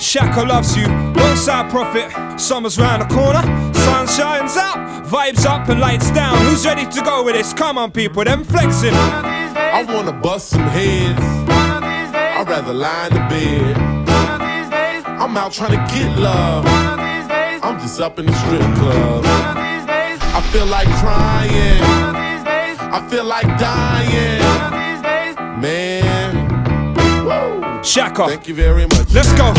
Shaka loves you, Northside Prophet. Summer's round the corner, sun shines out, vibes up and lights down. Who's ready to go with this? Come on people, them flexing. I wanna bust some heads, I'd rather lie in the bed. I'm out trying to get love, I'm just up in the strip club. I feel like crying, I feel like dying. Man, whoa. Shaka, thank you very much. Let's go.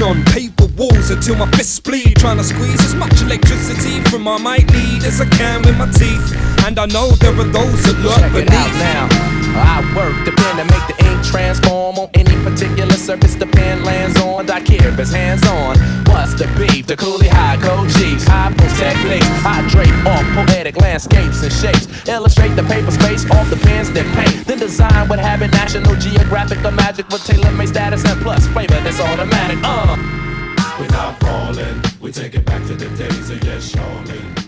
On paper walls until my fists bleed, trying to squeeze as much electricity from my might need as I can with my teeth. And I know there are those that lurk beneath. Check it out now. I work the pen to make the ink transform on any particular surface the pen lands on. I care if it's hands on. What's the beef? The coolie high code chiefs, high post techniques. I drape off poetic landscapes and shapes. Illustrate the paper space off the pens that paint. Then design what habit National Geographic the magic with tailor-made status and plus flavor that's automatic. We're not falling, we take it back to the days of yes, surely.